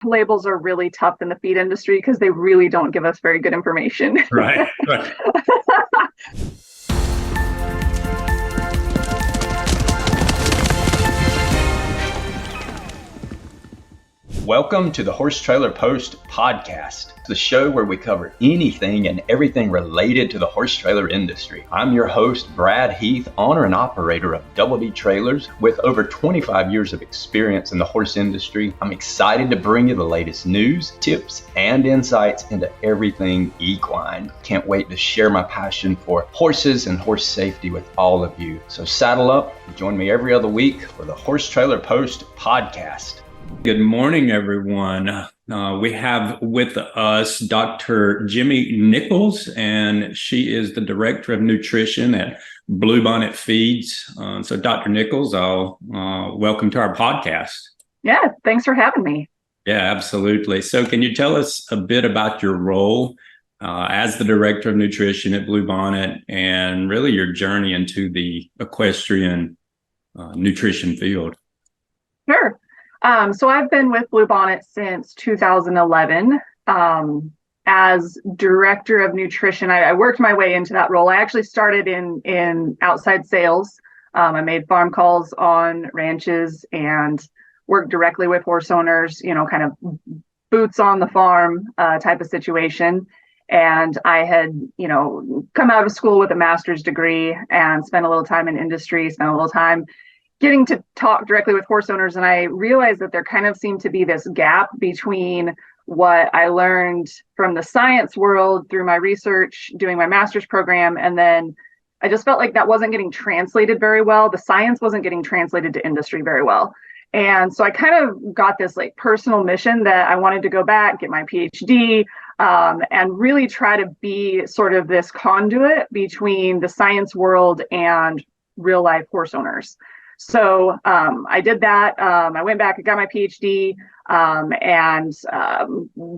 Labels are really tough in the feed industry because they really don't give us very good information. Right. Right. Welcome to the Horse Trailer Post podcast, the show where we cover anything and everything related to the horse trailer industry. I'm your host, Brad Heath, owner and operator of Double D Trailers. With over 25 years of experience in the horse industry, I'm excited to bring you the latest news, tips, and insights into everything equine. Can't wait to share my passion for horses and horse safety with all of you. So saddle up and join me every other week for the Horse Trailer Post podcast. Good morning, everyone. We have with us Dr. Jyme Nichols, and she is the Director of Nutrition at Bluebonnet Feeds. So Dr. Nichols, I'll welcome to our podcast. Yeah, thanks for having me. Yeah, absolutely. So can you tell us a bit about your role as the Director of Nutrition at Bluebonnet and really your journey into the equestrian nutrition field? Sure. So I've been with Bluebonnet since 2011. As Director of Nutrition, I worked my way into that role. I actually started in outside sales. I made farm calls on ranches and worked directly with horse owners, kind of boots on the farm type of situation. And I had, come out of school with a master's degree and spent a little time in industry, spent a little time getting to talk directly with horse owners. And I realized that there kind of seemed to be this gap between what I learned from the science world through my research, doing my master's program. And then I just felt like that wasn't getting translated very well. The science wasn't getting translated to industry very well. And so I kind of got this like personal mission that I wanted to go back, get my PhD, and really try to be sort of this conduit between the science world and real life horse owners. So I did that. I went back, I got my PhD, and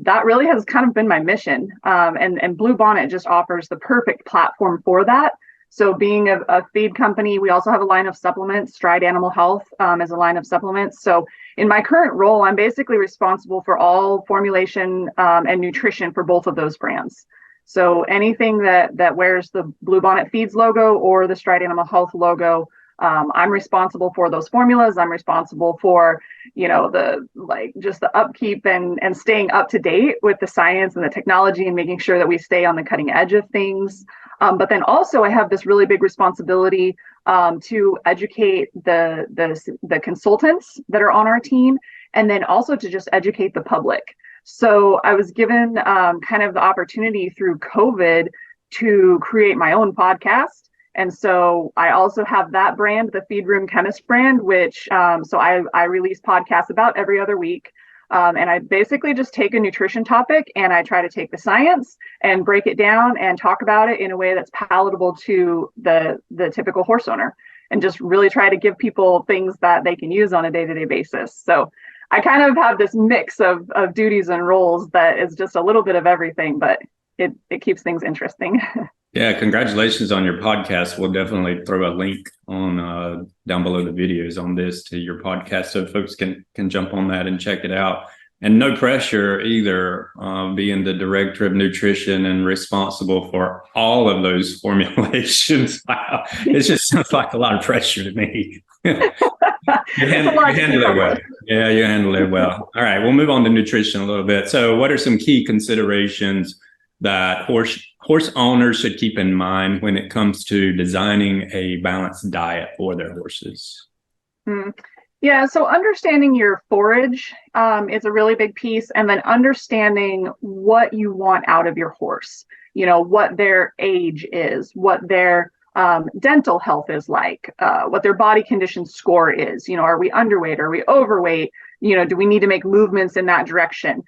that really has kind of been my mission. And Bluebonnet just offers the perfect platform for that. So being a feed company, we also have a line of supplements. Stride Animal Health is a line of supplements. So in my current role, I'm basically responsible for all formulation and nutrition for both of those brands. So anything that wears the Bluebonnet Feeds logo or the Stride Animal Health logo, I'm responsible for those formulas. I'm responsible for, just the upkeep and staying up to date with the science and the technology and making sure that we stay on the cutting edge of things. But then also I have this really big responsibility to educate the consultants that are on our team, and then also to just educate the public. So I was given kind of the opportunity through COVID to create my own podcast. And so I also have that brand, the Feed Room Chemist brand, which so I release podcasts about every other week. And I basically just take a nutrition topic and I try to take the science and break it down and talk about it in a way that's palatable to the typical horse owner, and just really try to give people things that they can use on a day-to-day basis. So I kind of have this mix of duties and roles that is just a little bit of everything, but it keeps things interesting. Yeah, congratulations on your podcast. We'll definitely throw a link on down below the videos on this to your podcast so folks can jump on that and check it out. And no pressure either, being the Director of Nutrition and responsible for all of those formulations. Wow, it just sounds like a lot of pressure to me. You handle it well. Yeah, you handle it well. All right, we'll move on to nutrition a little bit. So what are some key considerations that horse owners should keep in mind when it comes to designing a balanced diet for their horses? Yeah, so understanding your forage is a really big piece, and then understanding what you want out of your horse, what their age is, what their dental health is like, what their body condition score is. Are we underweight? Are we overweight? Do we need to make movements in that direction?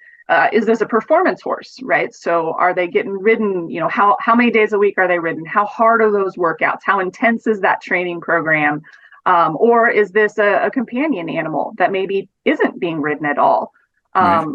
Is this a performance horse, right? So are they getting ridden? How many days a week are they ridden? How hard are those workouts? How intense is that training program? Or is this a companion animal that maybe isn't being ridden at all? Right.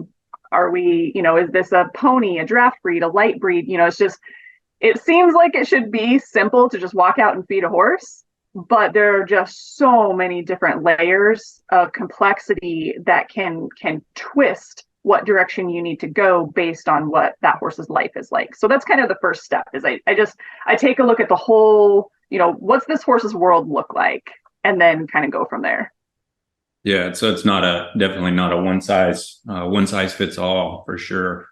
Are we, is this a pony, a draft breed, a light breed? It seems like it should be simple to just walk out and feed a horse, but there are just so many different layers of complexity that can twist what direction you need to go based on what that horse's life is like. So that's kind of the first step is I take a look at the whole, what's this horse's world look like, and then kind of go from there. Yeah, so it's definitely not a one size fits all for sure.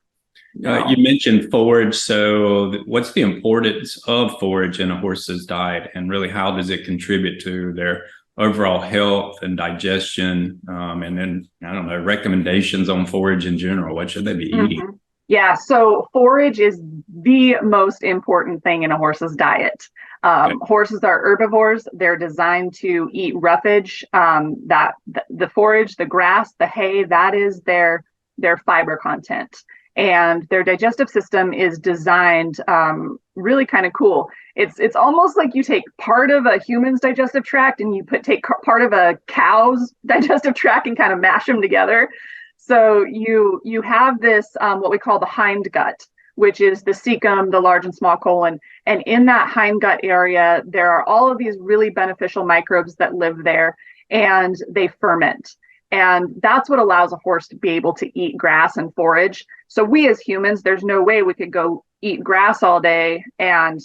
No. You mentioned forage. So what's the importance of forage in a horse's diet, and really how does it contribute to their overall health and digestion? And then, I don't know, recommendations on forage in general. What should they be eating? Yeah, so forage is the most important thing in a horse's diet. Okay. Horses are herbivores. They're designed to eat roughage. The forage, the grass, the hay, that is their fiber content. And their digestive system is designed really kind of cool. It's almost like you take part of a human's digestive tract and you take part of a cow's digestive tract and kind of mash them together. So you have this what we call the hindgut, which is the cecum, the large and small colon. And in that hindgut area, there are all of these really beneficial microbes that live there, and they ferment. And that's what allows a horse to be able to eat grass and forage. So we as humans, there's no way we could go eat grass all day and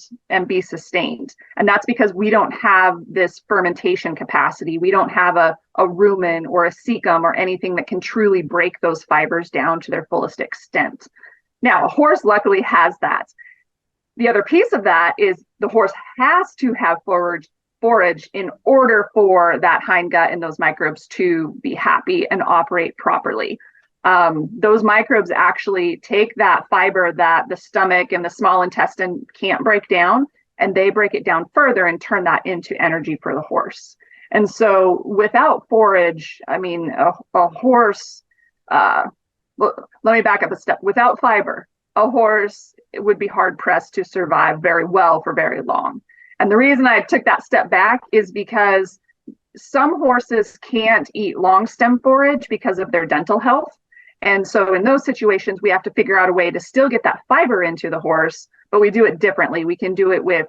be sustained. And that's because we don't have this fermentation capacity. We don't have a rumen or a cecum or anything that can truly break those fibers down to their fullest extent. Now, a horse luckily has that. The other piece of that is the horse has to have forage in order for that hindgut and those microbes to be happy and operate properly. Those microbes actually take that fiber that the stomach and the small intestine can't break down, and they break it down further and turn that into energy for the horse. And so without forage, I mean, a horse, let me back up a step. Without fiber, a horse would be hard pressed to survive very well for very long. And the reason I took that step back is because some horses can't eat long stem forage because of their dental health. And so in those situations, we have to figure out a way to still get that fiber into the horse, but we do it differently. We can do it with,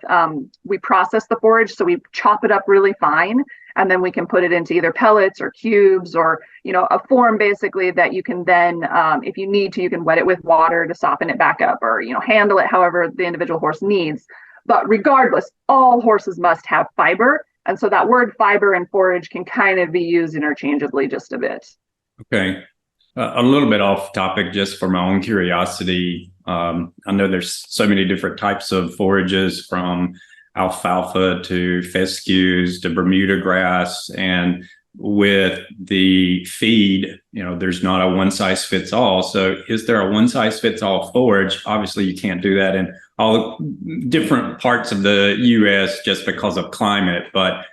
we process the forage, so we chop it up really fine, and then we can put it into either pellets or cubes or, a form basically that you can then, if you need to, you can wet it with water to soften it back up, or, handle it however the individual horse needs. But regardless, all horses must have fiber. And so that word fiber and forage can kind of be used interchangeably just a bit. Okay. A little bit off topic, just for my own curiosity. I know there's so many different types of forages, from alfalfa to fescues to Bermuda grass. And with the feed, there's not a one size fits all. So is there a one size fits all forage? Obviously, you can't do that in all different parts of the U.S. just because of climate. But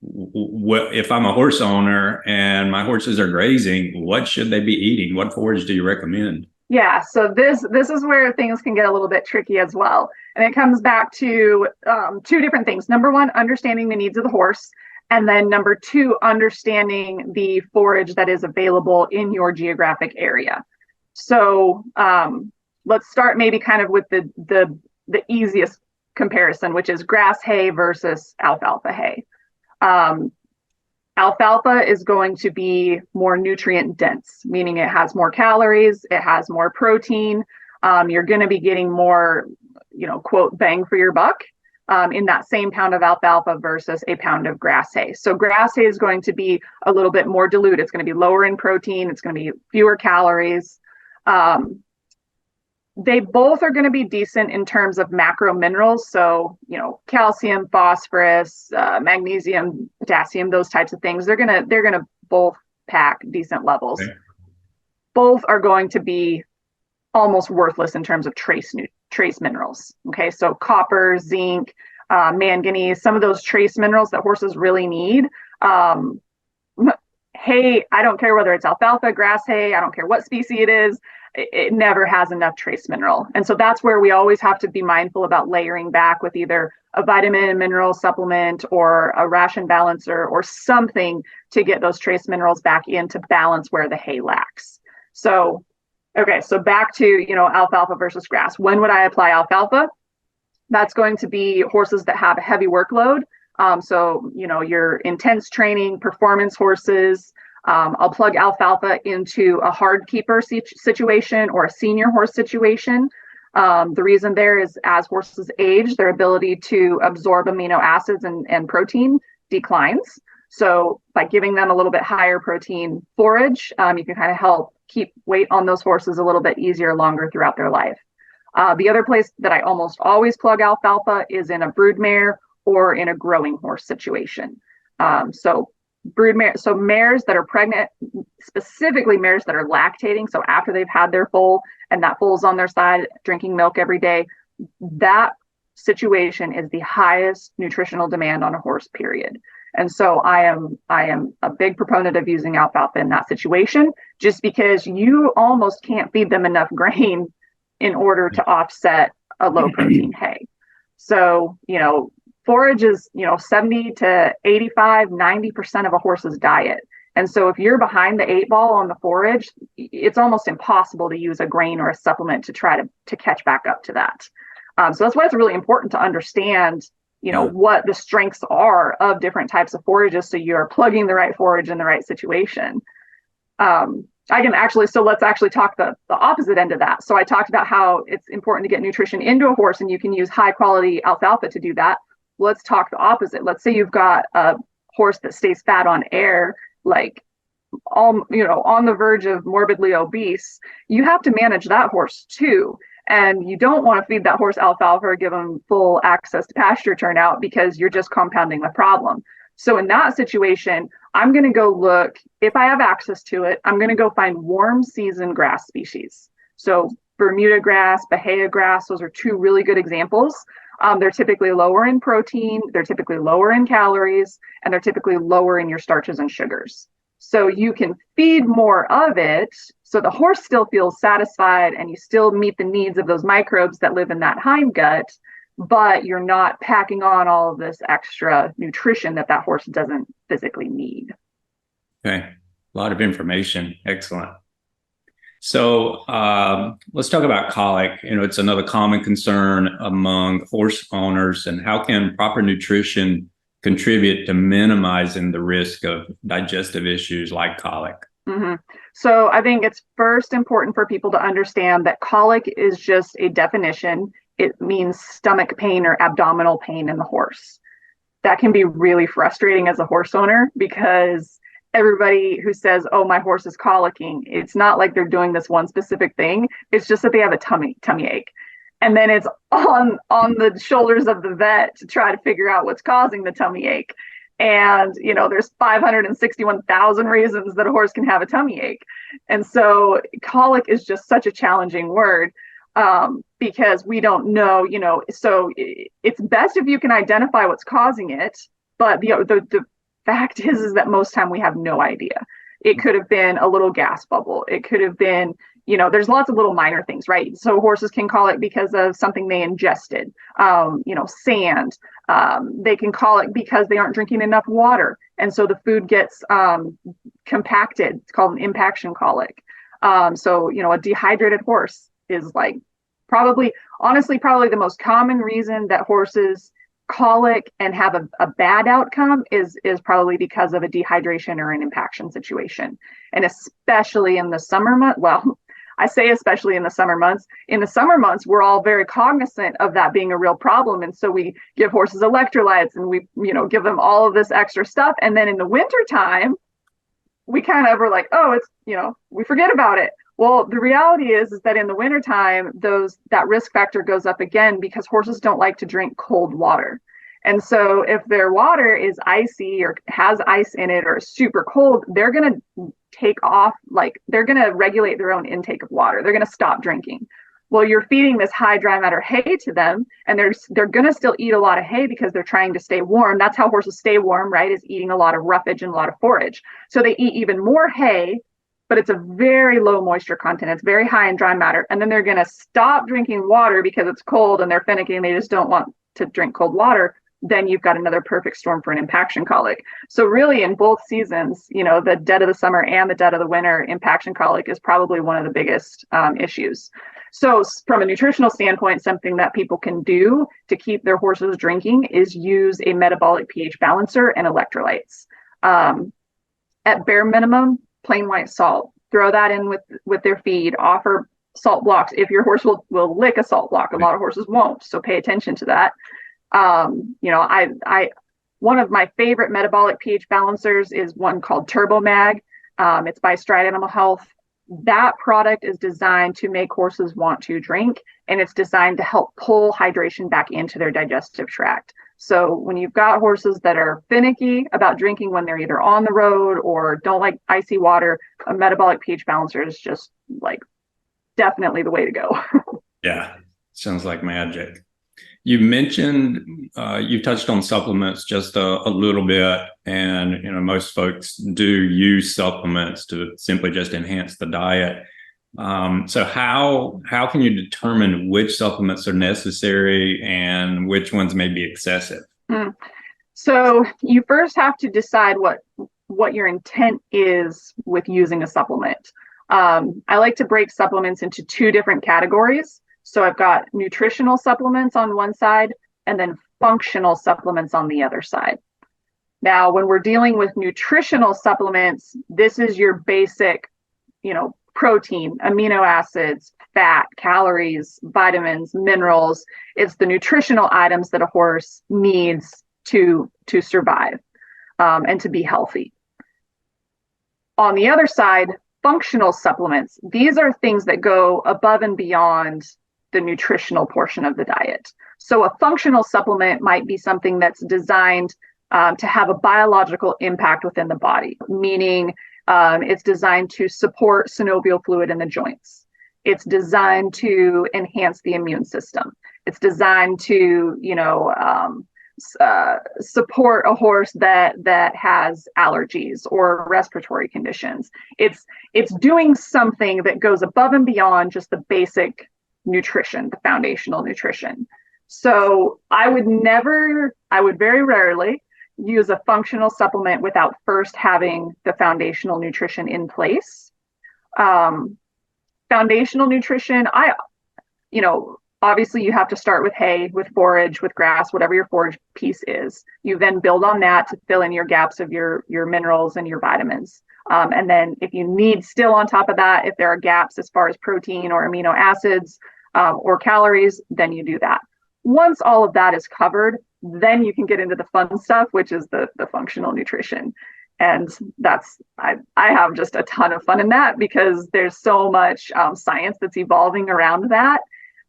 if I'm a horse owner and my horses are grazing, what should they be eating? What forage do you recommend? Yeah, so this is where things can get a little bit tricky as well. And it comes back to two different things. Number one, understanding the needs of the horse. And then number two, understanding the forage that is available in your geographic area. So let's start maybe kind of with the easiest comparison, which is grass hay versus alfalfa hay. Alfalfa is going to be more nutrient dense, meaning it has more calories, it has more protein. You're going to be getting more, quote, bang for your buck in that same pound of alfalfa versus a pound of grass hay. So grass hay is going to be a little bit more dilute. It's going to be lower in protein. It's going to be fewer calories. They both are going to be decent in terms of macro minerals. So, calcium, phosphorus, magnesium, potassium, those types of things. They're going to both pack decent levels. Okay. Both are going to be almost worthless in terms of trace minerals. Okay. So copper, zinc, manganese, some of those trace minerals that horses really need. Hay, I don't care whether it's alfalfa, grass hay, I don't care what species it is. It never has enough trace mineral. And so that's where we always have to be mindful about layering back with either a vitamin and mineral supplement or a ration balancer or something to get those trace minerals back in to balance where the hay lacks. So, okay, so back to, alfalfa versus grass. When would I apply alfalfa? That's going to be horses that have a heavy workload. So, your intense training, performance horses, I'll plug alfalfa into a hard keeper situation or a senior horse situation. The reason there is as horses age, their ability to absorb amino acids and protein declines. So by giving them a little bit higher protein forage, you can kind of help keep weight on those horses a little bit easier, longer throughout their life. The other place that I almost always plug alfalfa is in a broodmare or in a growing horse situation. So mares that are pregnant, specifically mares that are lactating, so after they've had their foal and that foal's on their side drinking milk every day, that situation is the highest nutritional demand on a horse, period. And so I am a big proponent of using alfalfa in that situation, just because you almost can't feed them enough grain in order to offset a low protein hay. So, forage is, 70 to 85, 90% of a horse's diet. And so if you're behind the 8 ball on the forage, it's almost impossible to use a grain or a supplement to try to catch back up to that. So that's why it's really important to understand, what the strengths are of different types of forages, so you're plugging the right forage in the right situation. So let's actually talk the opposite end of that. So I talked about how it's important to get nutrition into a horse, and you can use high quality alfalfa to do that. Let's talk the opposite. Let's say you've got a horse that stays fat on air, like on the verge of morbidly obese. You have to manage that horse too. And you don't want to feed that horse alfalfa or give them full access to pasture turnout, because you're just compounding the problem. So in that situation, I'm going to go look, if I have access to it, I'm going to go find warm season grass species. So Bermuda grass, Bahia grass, those are two really good examples. They're typically lower in protein, they're typically lower in calories, and they're typically lower in your starches and sugars. So you can feed more of it, so the horse still feels satisfied and you still meet the needs of those microbes that live in that hindgut, but you're not packing on all of this extra nutrition that horse doesn't physically need. Okay, a lot of information. Excellent. So let's talk about colic. It's another common concern among horse owners, and how can proper nutrition contribute to minimizing the risk of digestive issues like colic? Mm-hmm. So I think it's first important for people to understand that colic is just a definition. It means stomach pain or abdominal pain in the horse. That can be really frustrating as a horse owner, because everybody who says, oh, my horse is colicking, it's not like they're doing this one specific thing. It's just that they have a tummy ache. And then it's on the shoulders of the vet to try to figure out what's causing the tummy ache. And, there's 561,000 reasons that a horse can have a tummy ache. And so colic is just such a challenging word, because we don't know, so it's best if you can identify what's causing it. But the fact is that most time we have no idea. It could have been a little gas bubble. It could have been, there's lots of little minor things, right? So horses can colic because of something they ingested, sand. They can colic because they aren't drinking enough water. And so the food gets compacted. It's called an impaction colic. So a dehydrated horse is probably the most common reason that horses colic and have a bad outcome is probably because of a dehydration or an impaction situation. And especially in the summer months, well, I say especially in the summer months. In the summer months, we're all very cognizant of that being a real problem. And so we give horses electrolytes and we, give them all of this extra stuff. And then in the winter time, we kind of are like, oh, it's, we forget about it. Well, the reality is that in the wintertime, that risk factor goes up again, because horses don't like to drink cold water. And so if their water is icy or has ice in it or is super cold, they're going to take off, they're going to regulate their own intake of water. They're going to stop drinking. Well, you're feeding this high dry matter hay to them, and they're going to still eat a lot of hay because they're trying to stay warm. That's how horses stay warm, right? Is eating a lot of roughage and a lot of forage. So they eat even more hay, but it's a very low moisture content. It's very high in dry matter. And then they're going to stop drinking water because it's cold and they're finicky and they just don't want to drink cold water. Then you've got another perfect storm for an impaction colic. So really in both seasons, the dead of the summer and the dead of the winter, impaction colic is probably one of the biggest issues. So from a nutritional standpoint, something that people can do to keep their horses drinking is use a metabolic pH balancer and electrolytes. at bare minimum, plain white salt. Throw that in with their feed. Offer salt blocks if your horse will lick a salt block. A lot of horses won't, so pay attention to that. I one of my favorite metabolic pH balancers is one called TurboMag. It's by Stride Animal Health. That product is designed to make horses want to drink, and it's designed to help pull hydration back into their digestive tract. So when you've got horses that are finicky about drinking when they're either on the road or don't like icy water, a metabolic pH balancer is just like definitely the way to go. Yeah, sounds like magic. You mentioned, you touched on supplements just a little bit, and most folks do use supplements to simply just enhance the diet. So how can you determine which supplements are necessary and which ones may be excessive? So you first have to decide what your intent is with using a supplement. I like to break supplements into two different categories. So I've got nutritional supplements on one side and then functional supplements on the other side. Now, when we're dealing with nutritional supplements, this is your basic, protein, amino acids, fat, calories, vitamins, minerals. It's the nutritional items that a horse needs to survive and to be healthy. On the other side, functional supplements, these are things that go above and beyond the nutritional portion of the diet. So a functional supplement might be something that's designed to have a biological impact within the body, meaning it's designed to support synovial fluid in the joints. It's designed to enhance the immune system. It's designed to, support a horse that has allergies or respiratory conditions. It's doing something that goes above and beyond just the basic nutrition, the foundational nutrition. So I would very rarely use a functional supplement without first having the foundational nutrition in place. Foundational nutrition, obviously you have to start with hay, with forage, with grass, whatever your forage piece is. You then build on that to fill in your gaps of your minerals and your vitamins. And then if you need still on top of that, if there are gaps as far as protein or amino acids or calories, then you do that. Once all of that is covered, then you can get into the fun stuff, which is the functional nutrition. And I have just a ton of fun in that because there's so much science that's evolving around that.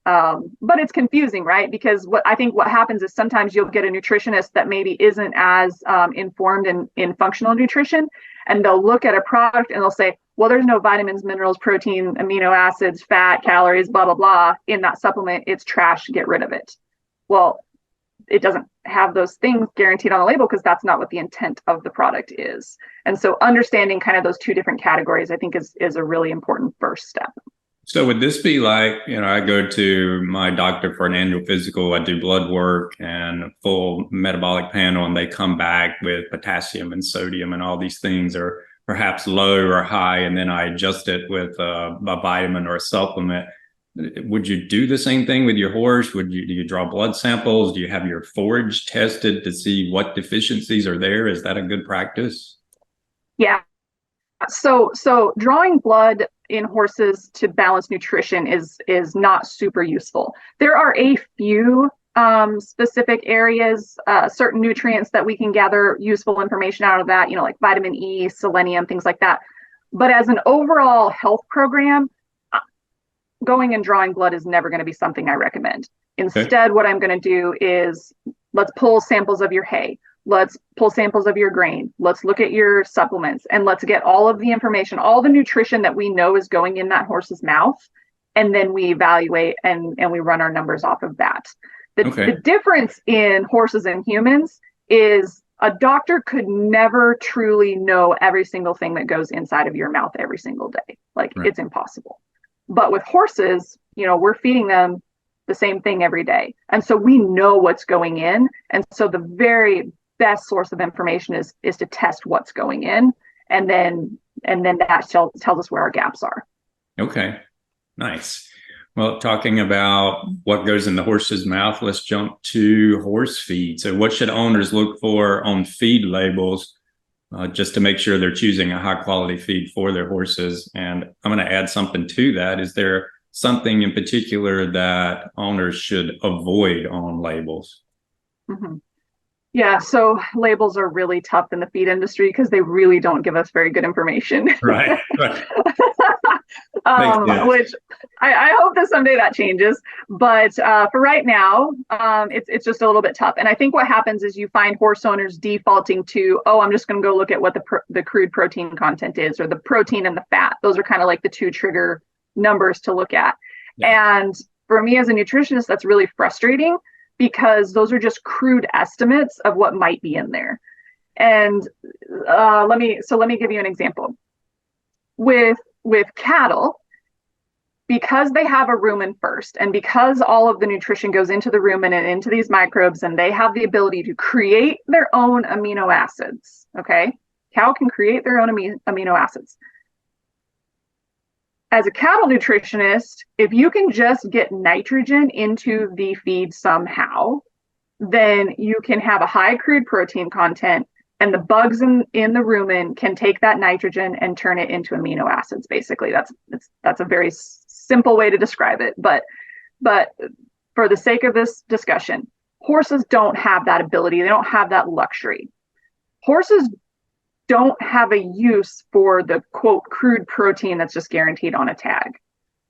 But it's confusing, right? Because what happens is sometimes you'll get a nutritionist that maybe isn't as informed in functional nutrition, and they'll look at a product and they'll say, well, there's no vitamins, minerals, protein, amino acids, fat, calories, blah, blah, blah in that supplement. It's trash. Get rid of it. Well, it doesn't have those things guaranteed on the label because that's not what the intent of the product is. And so understanding kind of those two different categories, I think is a really important first step. So would this be like, I go to my doctor for an annual physical, I do blood work and a full metabolic panel, and they come back with potassium and sodium and all these things are perhaps low or high, and then I adjust it with a vitamin or a supplement. Would you do the same thing with your horse? Do you draw blood samples? Do you have your forage tested to see what deficiencies are there? Is that a good practice? Yeah. So drawing blood in horses to balance nutrition is not super useful. There are a few specific areas, certain nutrients that we can gather useful information out of that, like vitamin E, selenium, things like that. But as an overall health program, going and drawing blood is never going to be something I recommend. Instead, what I'm going to do is let's pull samples of your hay. Let's pull samples of your grain. Let's look at your supplements and let's get all of the information, all the nutrition that we know is going in that horse's mouth. And then we evaluate and we run our numbers off of that. The difference in horses and humans is a doctor could never truly know every single thing that goes inside of your mouth every single day. It's impossible. But with horses, we're feeding them the same thing every day. And so we know what's going in. And so the very best source of information is to test what's going in. And then that tells us where our gaps are. Okay, nice. Well, talking about what goes in the horse's mouth, let's jump to horse feed. So what should owners look for on feed labels just to make sure they're choosing a high quality feed for their horses. And I'm going to add something to that. Is there something in particular that owners should avoid on labels? Mm-hmm. Yeah, so labels are really tough in the feed industry because they really don't give us very good information. Right. Which I hope that someday that changes. But for right now, it's just a little bit tough. And I think what happens is you find horse owners defaulting to, oh, I'm just going to go look at what the crude protein content is, or the protein and the fat. Those are kind of like the two trigger numbers to look at. Yeah. And for me as a nutritionist, that's really frustrating, because those are just crude estimates of what might be in there. And let me give you an example. With cattle, because they have a rumen first, and because all of the nutrition goes into the rumen and into these microbes, and they have the ability to create their own amino acids, okay? Cow can create their own amino acids. As a cattle nutritionist, if you can just get nitrogen into the feed somehow, then you can have a high crude protein content, and the bugs in the rumen can take that nitrogen and turn it into amino acids. Basically, that's a very simple way to describe it. But for the sake of this discussion, horses don't have that ability. They don't have that luxury. Horses don't have a use for the quote crude protein that's just guaranteed on a tag.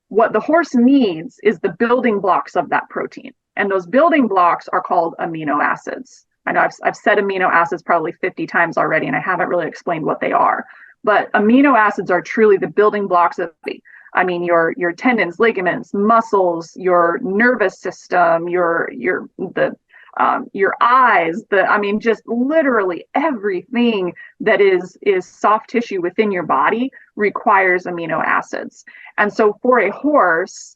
What the horse needs is the building blocks of that protein. And those building blocks are called amino acids. I know I've said amino acids probably 50 times already, and I haven't really explained what they are. But amino acids are truly the building blocks of your tendons, ligaments, muscles, your nervous system, your eyes, just literally everything that is soft tissue within your body requires amino acids. And so for a horse,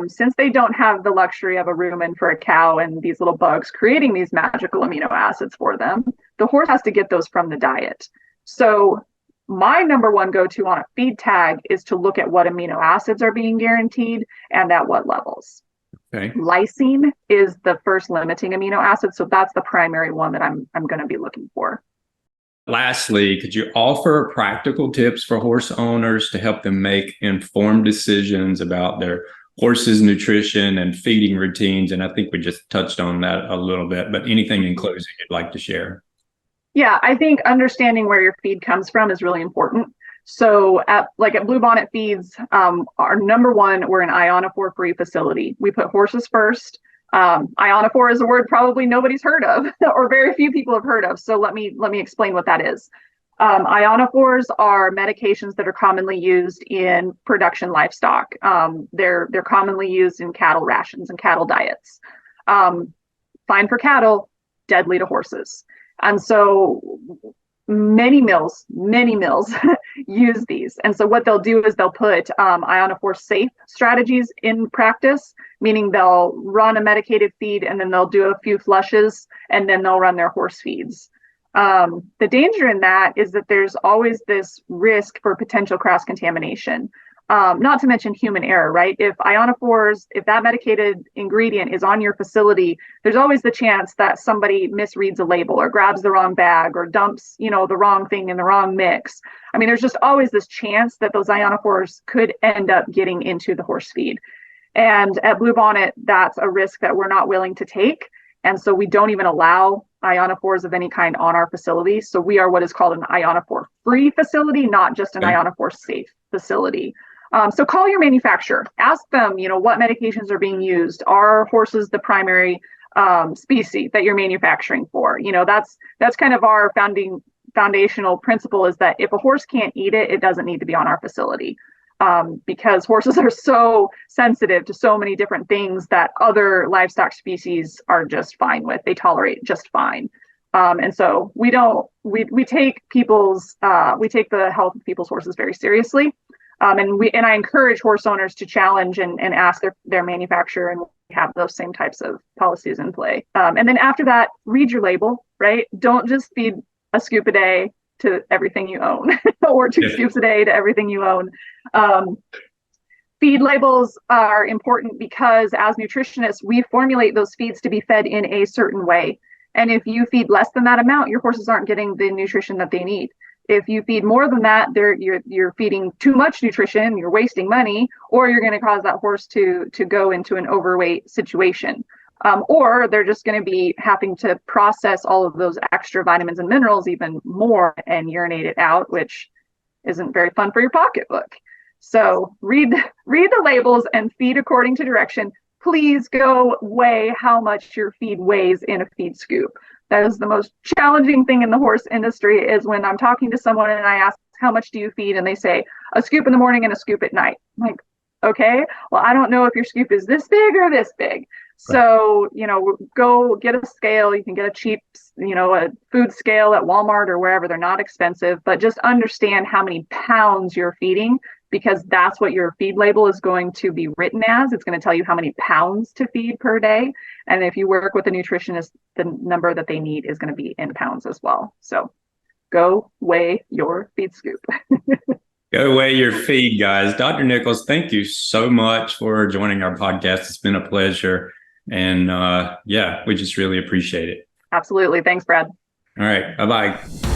since they don't have the luxury of a rumen for a cow and these little bugs creating these magical amino acids for them, the horse has to get those from the diet. So my number one go-to on a feed tag is to look at what amino acids are being guaranteed and at what levels. Okay. Lysine is the first limiting amino acid, so that's the primary one that I'm going to be looking for. Lastly, could you offer practical tips for horse owners to help them make informed decisions about their horses' nutrition and feeding routines? And I think we just touched on that a little bit, but anything in closing you'd like to share? Yeah, I think understanding where your feed comes from is really important. So at Bluebonnet Feeds, our number one, we're an ionophore-free facility. We put horses first. Ionophore is a word probably nobody's heard of, or very few people have heard of. So let me explain what that is. Ionophores are medications that are commonly used in production livestock. They're commonly used in cattle rations and cattle diets. Fine for cattle, deadly to horses. And so many mills use these. And so what they'll do is they'll put ionophore safe strategies in practice, meaning they'll run a medicated feed and then they'll do a few flushes and then they'll run their horse feeds. The danger in that is that there's always this risk for potential cross-contamination. Not to mention human error, right? If ionophores, if that medicated ingredient is on your facility, there's always the chance that somebody misreads a label or grabs the wrong bag or dumps, the wrong thing in the wrong mix. There's just always this chance that those ionophores could end up getting into the horse feed. And at Bluebonnet, that's a risk that we're not willing to take. And so we don't even allow ionophores of any kind on our facility. So we are what is called an ionophore-free facility, not just an ionophore-safe facility. So call your manufacturer, ask them, what medications are being used. Are horses the primary species that you're manufacturing for? That's kind of our foundational principle, is that if a horse can't eat it, it doesn't need to be on our facility. Because horses are so sensitive to so many different things that other livestock species are just fine with. They tolerate just fine. And so we take the health of people's horses very seriously. And I encourage horse owners to challenge and ask their manufacturer, and have those same types of policies in play. And then after that, read your label, right? Don't just feed a scoop a day to everything you own or 2 scoops a day to everything you own. Feed labels are important because as nutritionists, we formulate those feeds to be fed in a certain way. And if you feed less than that amount, your horses aren't getting the nutrition that they need. If you feed more than that, you're feeding too much nutrition, you're wasting money, or you're going to cause that horse to go into an overweight situation. Or they're just going to be having to process all of those extra vitamins and minerals even more and urinate it out, which isn't very fun for your pocketbook. So read the labels and feed according to direction. Please go weigh how much your feed weighs in a feed scoop. That is the most challenging thing in the horse industry, is when I'm talking to someone and I ask, how much do you feed? And they say, a scoop in the morning and a scoop at night. I'm like, okay, well, I don't know if your scoop is this big or this big. So, go get a scale. You can get a cheap, a food scale at Walmart or wherever. They're not expensive, but just understand how many pounds you're feeding, because that's what your feed label is going to be written as. It's going to tell you how many pounds to feed per day. And if you work with a nutritionist, the number that they need is going to be in pounds as well. So go weigh your feed scoop. Go weigh your feed, guys. Dr. Nichols, thank you so much for joining our podcast. It's been a pleasure. And we just really appreciate it. Absolutely. Thanks, Brad. All right. Bye-bye.